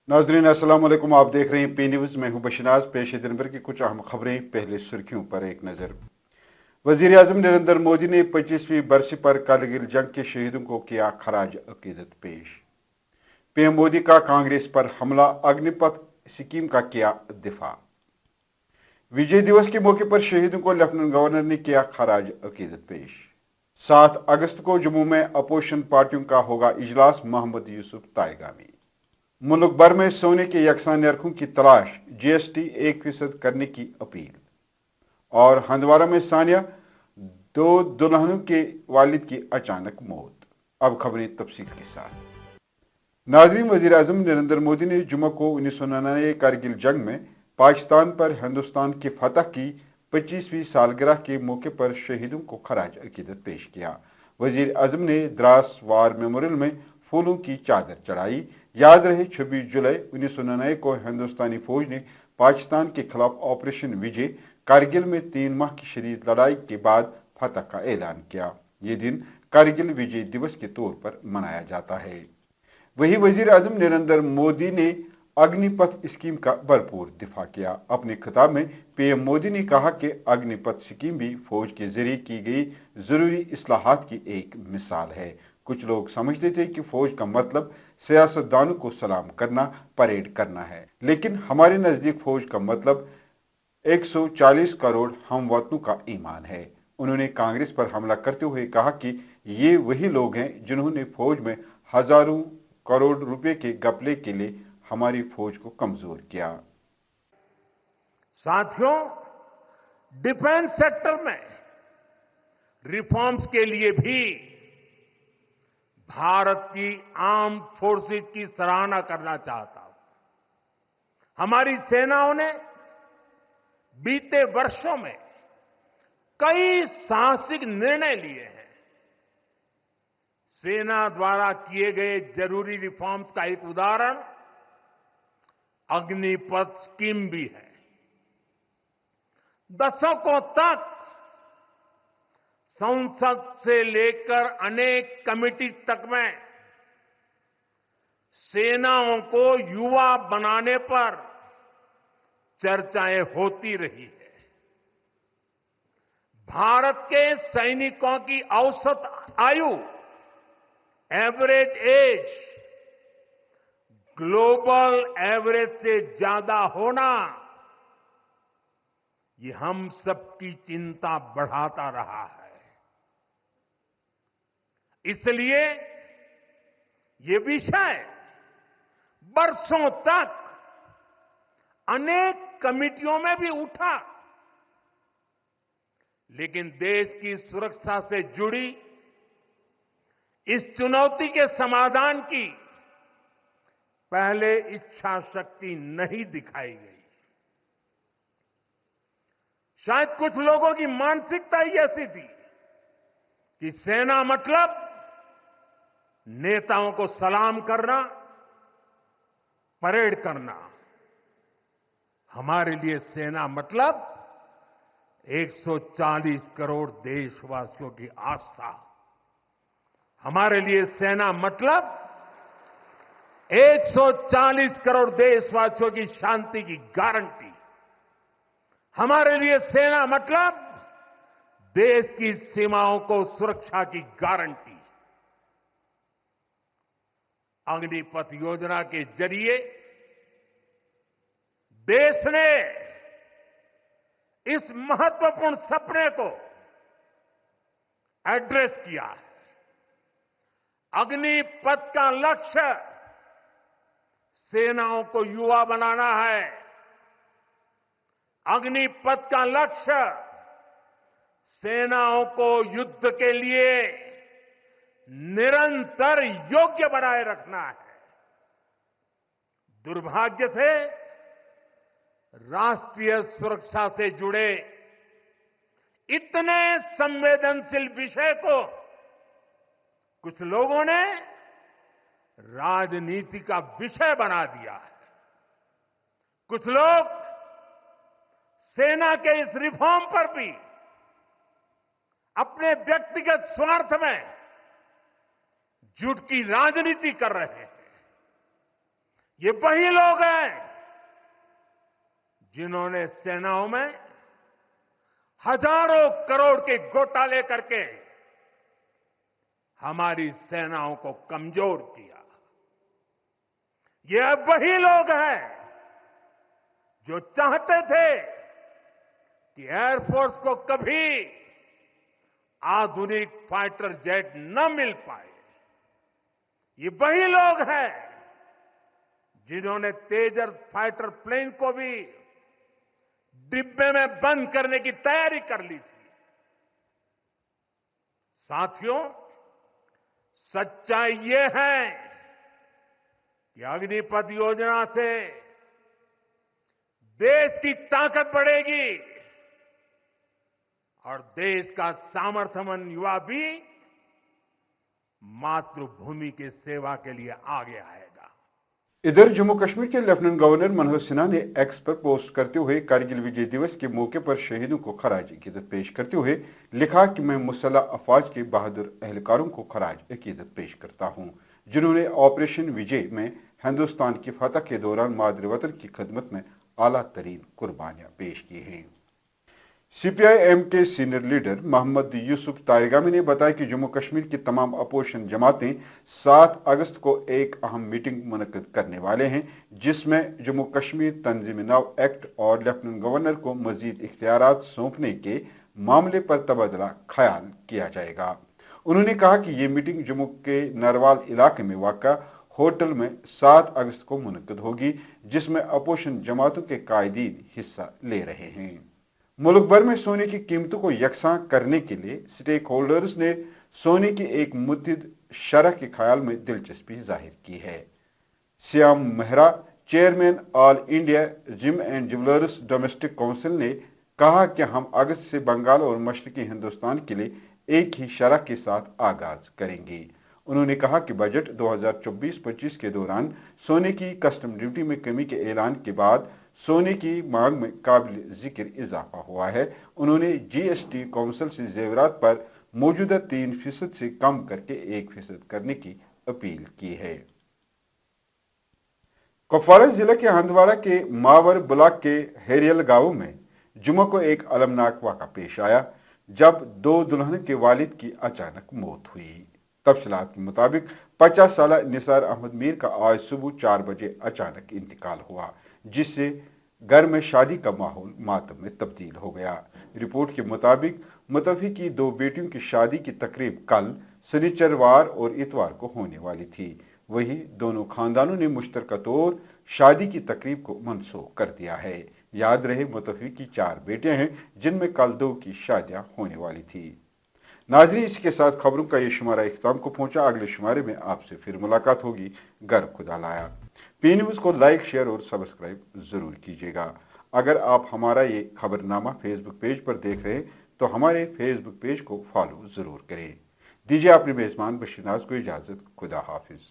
नाजरीन अस्सलाम वालेकुम। आप देख रहे हैं पी न्यूज। मैं हूं बशनाज। पेश है दिन भर की कुछ अहम खबरें। पहले सुर्खियों पर एक नजर। वजीर आजम नरेंद्र मोदी ने 25वीं बरसी पर कारगिल जंग के शहीदों को किया खराज अकीदत पेश। पीएम मोदी का कांग्रेस पर हमला, अग्निपथ स्कीम का किया दिफा। विजय दिवस के मौके पर शहीदों को लेफ्टिनेंट गवर्नर ने किया खराज अकीदत पेश। 7 अगस्त को जम्मू में अपोजिशन पार्टियों का होगा इजलास, मोहम्मद यूसुफ ताएगामी। मुल्क भर में सोने के यकसा नरखों की तलाश, जीएसटी 1% करने की अपील। और हंदवारा में सानिया, 2 दुल्हनों के वालिद की अचानक मौत। अब खबरें तफसील के साथ। नाजरीन, वजीर आजम नरेंद्र मोदी ने जुम्मे को 1999 कारगिल जंग में पाकिस्तान पर हिंदुस्तान की फतह की 25वीं सालगिरह के मौके पर शहीदों को खराज अकीदत पेश किया। वजीर आजम ने द्रास वार मेमोरियल में फूलों की चादर चढ़ाई। याद रहे 26 जुलाई 1999 को हिंदुस्तानी फौज ने पाकिस्तान के खिलाफ ऑपरेशन विजय कारगिल में 3 माह की शदीद लड़ाई के बाद फतह का ऐलान किया। ये दिन कारगिल विजय दिवस के तौर पर मनाया जाता है। वहीं वजीर आजम नरेंद्र मोदी ने अग्निपथ स्कीम का भरपूर दिफा किया। अपने खिताब में पीएम मोदी ने कहा कि अग्निपथ स्कीम भी फौज के जरिए की गई जरूरी इस्लाहात की एक मिसाल है। कुछ लोग समझते थे कि फौज का मतलब सियासतदानों को सलाम करना, परेड करना है, लेकिन हमारे नजदीक फौज का मतलब 140 करोड़ हम वतनों का ईमान है। उन्होंने कांग्रेस पर हमला करते हुए कहा कि ये वही लोग हैं जिन्होंने फौज में हजारों करोड़ रुपए के घपले के लिए हमारी फौज को कमजोर किया। साथियों, डिफेंस सेक्टर में रिफॉर्म्स के लिए भी भारत की आर्म्ड फोर्सेज की सराहना करना चाहता हूं। हमारी सेनाओं ने बीते वर्षों में कई साहसिक निर्णय लिए हैं। सेना द्वारा किए गए जरूरी रिफॉर्म्स का एक उदाहरण अग्निपथ स्कीम भी है। दशकों तक संसद से लेकर अनेक कमेटी तक में सेनाओं को युवा बनाने पर चर्चाएं होती रही है। भारत के सैनिकों की औसत आयु, एवरेज एज, ग्लोबल एवरेज से ज्यादा होना, ये हम सबकी चिंता बढ़ाता रहा है। इसलिए ये विषय बरसों तक अनेक कमिटियों में भी उठा, लेकिन देश की सुरक्षा से जुड़ी इस चुनौती के समाधान की पहले इच्छा शक्ति नहीं दिखाई गई। शायद कुछ लोगों की मानसिकता ही ऐसी थी कि सेना मतलब नेताओं को सलाम करना, परेड करना। हमारे लिए सेना मतलब 140 करोड़ देशवासियों की आस्था। हमारे लिए सेना मतलब 140 करोड़ देशवासियों की शांति की गारंटी। हमारे लिए सेना मतलब देश की सीमाओं को सुरक्षा की गारंटी। अग्निपथ योजना के जरिए देश ने इस महत्वपूर्ण सपने को एड्रेस किया है। अग्निपथ का लक्ष्य सेनाओं को युवा बनाना है। अग्निपथ का लक्ष्य सेनाओं को युद्ध के लिए निरंतर योग्य बनाए रखना है। दुर्भाग्य से राष्ट्रीय सुरक्षा से जुड़े इतने संवेदनशील विषय को कुछ लोगों ने राजनीति का विषय बना दिया है। कुछ लोग सेना के इस रिफॉर्म पर भी अपने व्यक्तिगत स्वार्थ में झूठ की राजनीति कर रहे हैं। ये वही लोग हैं जिन्होंने सेनाओं में हजारों करोड़ के घोटाले करके हमारी सेनाओं को कमजोर किया। ये वही लोग हैं जो चाहते थे कि एयरफोर्स को कभी आधुनिक फाइटर जेट न मिल पाए। ये वही लोग हैं जिन्होंने तेजस फाइटर प्लेन को भी डिब्बे में बंद करने की तैयारी कर ली थी। साथियों, सच्चाई ये है कि अग्निपथ योजना से देश की ताकत बढ़ेगी और देश का सामर्थ्यवान युवा भी मातृभूमि की सेवा के लिए आगे आएगा। इधर जम्मू कश्मीर के लेफ्टिनेंट गवर्नर मनोहर सिन्हा ने एक्स पर पोस्ट करते हुए कारगिल विजय दिवस के मौके पर शहीदों को खराज अकीदत पेश करते हुए लिखा कि मैं मुसल्लह अफवाज के बहादुर एहलकारों को खराज अकीदत पेश करता हूं, जिन्होंने ऑपरेशन विजय में हिंदुस्तान की फतह के दौरान मादर वतन की खिदमत में आला तरीन कुर्बानियां पेश की हैं। सीपीआई-एम के सीनियर लीडर मोहम्मद यूसुफ तारिगामी ने बताया कि जम्मू कश्मीर की तमाम अपोजिशन जमातें 7 अगस्त को एक अहम मीटिंग मुनक्किद करने वाले हैं, जिसमें जम्मू कश्मीर तंजीम-ए-नौ एक्ट और लेफ्टिनेंट गवर्नर को मजीद इख्तियारात सौंपने के मामले पर तबादला ख्याल किया जाएगा। उन्होंने कहा कि ये मीटिंग जम्मू के नरवाल इलाके में वाक़ा होटल में 7 अगस्त को मुनक्किद होगी, जिसमें अपोजिशन जमातों के कायदीन हिस्सा ले रहे हैं। मुल्क भर में सोने की कीमतों को यकसां करने के लिए स्टेक होल्डर्स ने सोने की एक मुत्तहिद शरह के ख्याल में दिलचस्पी जाहिर की है। Shyam Mehra, chairman all India gym and jewellers domestic council ने कहा कि हम अगस्त से बंगाल और मशरकी हिंदुस्तान के लिए एक ही शरह के साथ आगाज करेंगे। उन्होंने कहा कि बजट 2024-25 के दौरान सोने की कस्टम ड्यूटी में कमी के ऐलान के बाद सोने की मांग में काबिल जिक्र इजाफा हुआ है। उन्होंने जीएसटी काउंसिल से जेवरात पर मौजूदा 3% से कम करके 1% करने की अपील की है। कुपवारा जिले के हंदवाड़ा के मावर ब्लॉक के हेरियल गांव में जुम्मे को एक अलमनाक वाक़ा पेश आया, जब 2 दुल्हन के वालिद की अचानक मौत हुई। तफसीलात के मुताबिक 50 साल निसार अहमद मीर का आज सुबह 4 बजे अचानक इंतकाल हुआ, जिससे घर में शादी का माहौल मातम में तब्दील हो गया। रिपोर्ट के मुताबिक मुतवफ़ी की 2 बेटियों की शादी की तकरीब कल शनिचरवार और इतवार को होने वाली थी। वहीं दोनों खानदानों ने मुश्तरका तौर शादी की तकरीब को मनसूख कर दिया है। याद रहे, मुतवफ़ी की 4 बेटियां हैं, जिनमें कल 2 की शादियां होने वाली थी। नाज़रीन, इसके साथ खबरों का ये शुमारा इख्तिताम को पहुंचा। अगले शुमारे में आपसे फिर मुलाकात होगी। घर खुदा लाया। पी न्यूज़ को लाइक, शेयर और सब्सक्राइब जरूर कीजिएगा। अगर आप हमारा ये खबरनामा फेसबुक पेज पर देख रहे हैं तो हमारे फेसबुक पेज को फॉलो जरूर करें। दीजिए अपने मेजबान बशीर नाज को इजाजत। खुदा हाफिज।